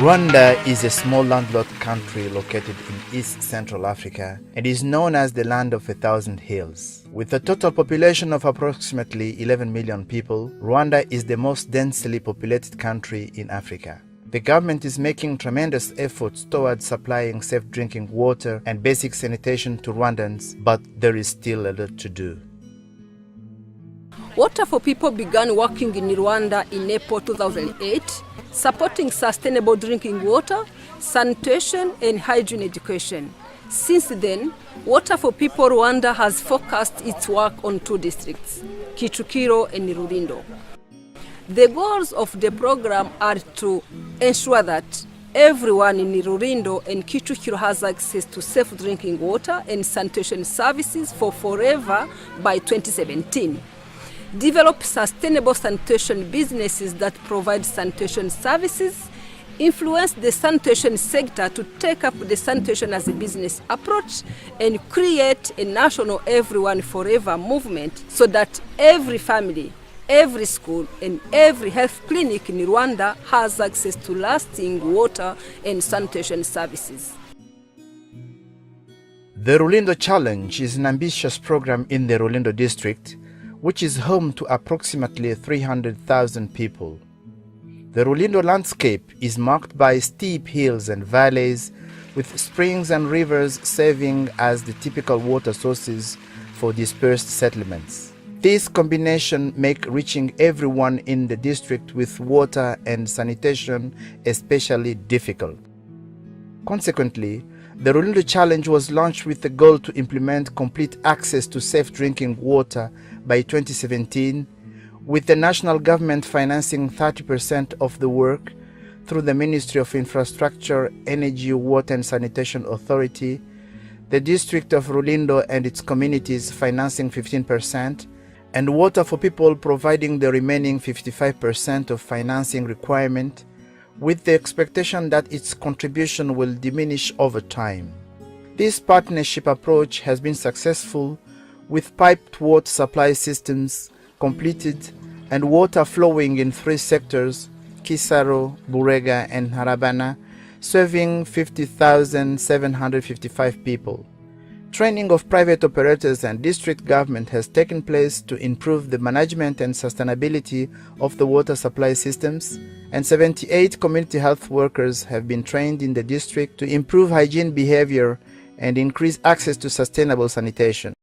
Rwanda is a small landlocked country located in East Central Africa and is known as the land of 1,000 hills. With a total population of approximately 11 million people, Rwanda is the most densely populated country in Africa. The government is making tremendous efforts towards supplying safe drinking water and basic sanitation to Rwandans, but there is still a lot to do. Water for People began working in Rwanda in April 2008, supporting sustainable drinking water, sanitation, and hygiene education. Since then, Water for People Rwanda has focused its work on two districts, Kicukiro and Rulindo. The goals of the program are to ensure that everyone in Rulindo and Kicukiro has access to safe drinking water and sanitation services for forever by 2017. Develop sustainable sanitation businesses that provide sanitation services, influence the sanitation sector to take up the sanitation as a business approach, and create a national everyone forever movement so that every family, every school, and every health clinic in Rwanda has access to lasting water and sanitation services. The Rulindo Challenge is an ambitious program in the Rulindo district, which is home to approximately 300,000 people. The Rulindo landscape is marked by steep hills and valleys, with springs and rivers serving as the typical water sources for dispersed settlements. This combination makes reaching everyone in the district with water and sanitation especially difficult. Consequently, the Rwanda Challenge was launched with the goal to implement complete access to safe drinking water by 2017, with the national government financing 30% of the work through the Ministry of Infrastructure, Energy, Water and Sanitation Authority, the District of Rulindo and its communities financing 15%, and Water for People providing the remaining 55% of financing requirement, with the expectation that its contribution will diminish over time. This partnership approach has been successful, with piped water supply systems completed and water flowing in three sectors, Kisaro, Burega and Harabana, serving 50,755 people. Training of private operators and district government has taken place to improve the management and sustainability of the water supply systems, and 78 community health workers have been trained in the district to improve hygiene behavior and increase access to sustainable sanitation.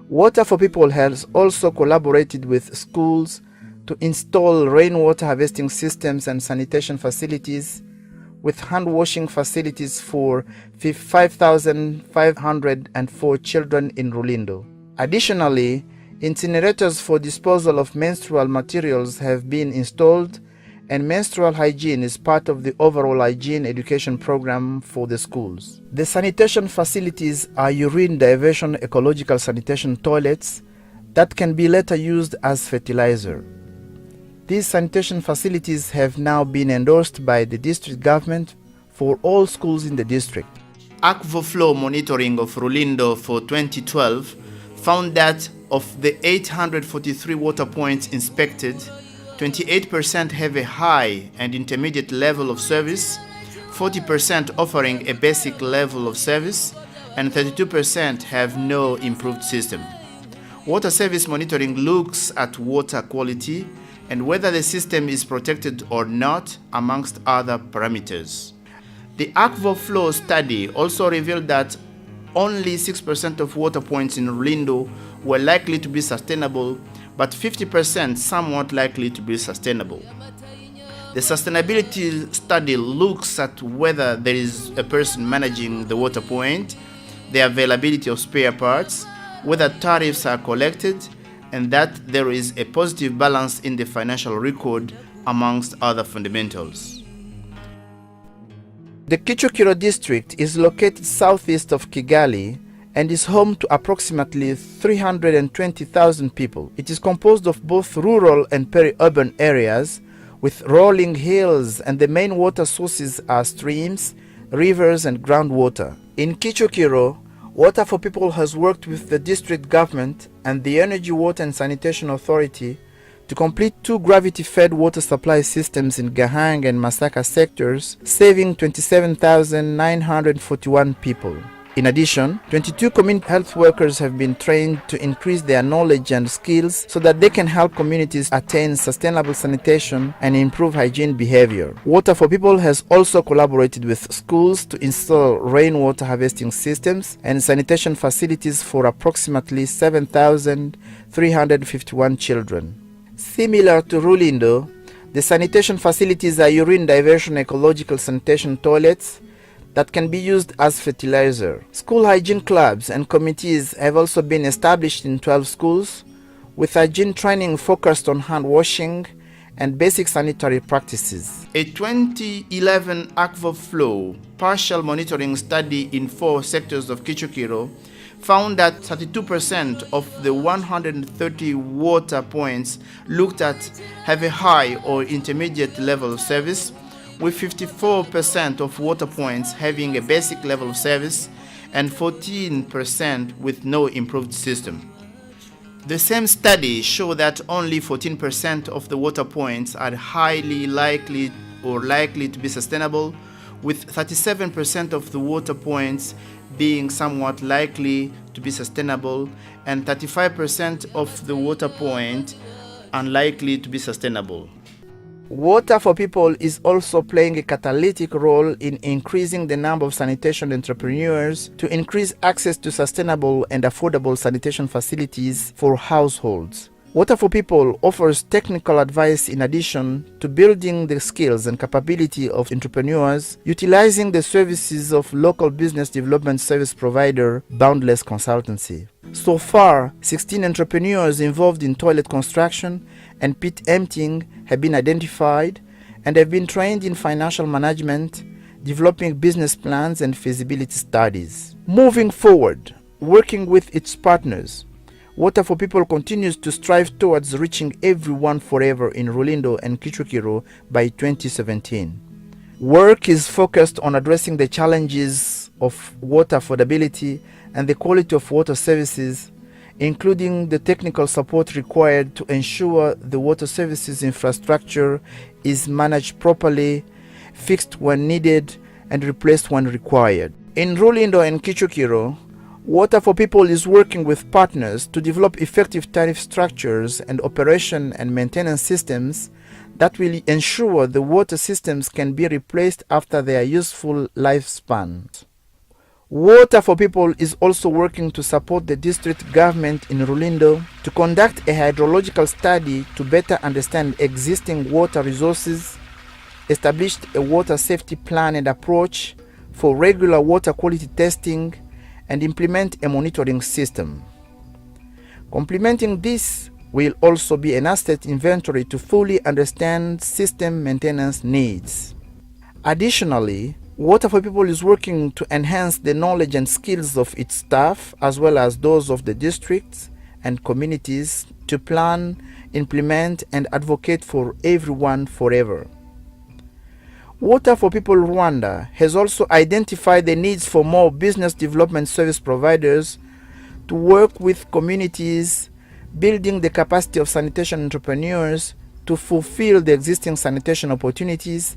Water for People has also collaborated with schools to install rainwater harvesting systems and sanitation facilities, with hand-washing facilities for 5,504 children in Rulindo. Additionally, incinerators for disposal of menstrual materials have been installed, and menstrual hygiene is part of the overall hygiene education program for the schools. The sanitation facilities are urine diversion ecological sanitation toilets that can be later used as fertilizer. These sanitation facilities have now been endorsed by the district government for all schools in the district. Aquaflow monitoring of Rulindo for 2012 found that of the 843 water points inspected, 28% have a high and intermediate level of service, 40% offering a basic level of service, and 32% have no improved system. Water service monitoring looks at water quality and whether the system is protected or not, amongst other parameters. The Aquaflow study also revealed that only 6% of water points in Rulindo were likely to be sustainable, but 50% somewhat likely to be sustainable. The sustainability study looks at whether there is a person managing the water point, the availability of spare parts, whether tariffs are collected, and that there is a positive balance in the financial record, amongst other fundamentals. The Kicukiro district is located southeast of Kigali and is home to approximately 320,000 people. It is composed of both rural and peri-urban areas, with rolling hills, and the main water sources are streams, rivers and groundwater. In Kicukiro, Water for People has worked with the district government and the Energy, Water and Sanitation Authority to complete 2 gravity-fed water supply systems in Gahang and Masaka sectors, saving 27,941 people. In addition, 22 community health workers have been trained to increase their knowledge and skills so that they can help communities attain sustainable sanitation and improve hygiene behavior. Water for People has also collaborated with schools to install rainwater harvesting systems and sanitation facilities for approximately 7,351 children. Similar to Rulindo, the sanitation facilities are urine diversion ecological sanitation toilets that can be used as fertilizer. School hygiene clubs and committees have also been established in 12 schools, with hygiene training focused on hand washing and basic sanitary practices. A 2011 Akvoflow partial monitoring study in 4 sectors of Kichukiro found that 32% of the 130 water points looked at have a high or intermediate level of service, with 54% of water points having a basic level of service and 14% with no improved system. The same study showed that only 14% of the water points are highly likely to be sustainable, with 37% of the water points being somewhat likely to be sustainable and 35% of the water point unlikely to be sustainable. Water for People is also playing a catalytic role in increasing the number of sanitation entrepreneurs to increase access to sustainable and affordable sanitation facilities for households. Water for People offers technical advice in addition to building the skills and capability of entrepreneurs, utilizing the services of local business development service provider Boundless Consultancy. So far, 16 entrepreneurs involved in toilet construction and pit emptying have been identified and have been trained in financial management, developing business plans and feasibility studies. Moving forward, working with its partners, Water for People continues to strive towards reaching everyone forever in Rulindo and Kichukiro by 2017. Work is focused on addressing the challenges of water affordability and the quality of water services, including the technical support required to ensure the water services infrastructure is managed properly, fixed when needed, and replaced when required. In Rulindo and Kichukiro, Water for People is working with partners to develop effective tariff structures and operation and maintenance systems that will ensure the water systems can be replaced after their useful lifespan. Water for People is also working to support the district government in Rulindo to conduct a hydrological study to better understand existing water resources, establish a water safety plan and approach for regular water quality testing, and implement a monitoring system. Complementing this will also be an asset inventory to fully understand system maintenance needs. Additionally, Water for People is working to enhance the knowledge and skills of its staff as well as those of the districts and communities to plan, implement, and advocate for everyone forever. Water for People Rwanda has also identified the needs for more business development service providers to work with communities, building the capacity of sanitation entrepreneurs to fulfill the existing sanitation opportunities,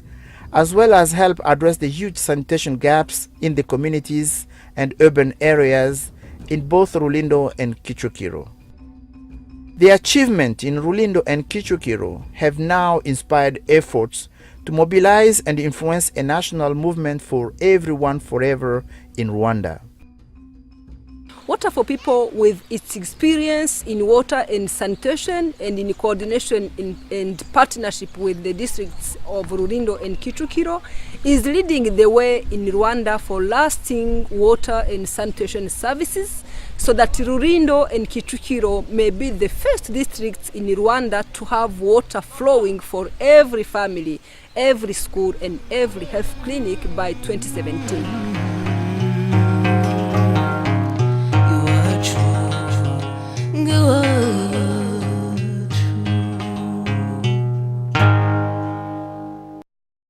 as well as help address the huge sanitation gaps in the communities and urban areas in both Rulindo and Kichukiro. The achievement in Rulindo and Kichukiro have now inspired efforts to mobilize and influence a national movement for everyone forever in Rwanda. Water for People, with its experience in water and sanitation and in coordination and partnership with the districts of Rulindo and Kichukiro, is leading the way in Rwanda for lasting water and sanitation services, so that Rulindo and Kichukiro may be the first districts in Rwanda to have water flowing for every family, every school, and every health clinic by 2017.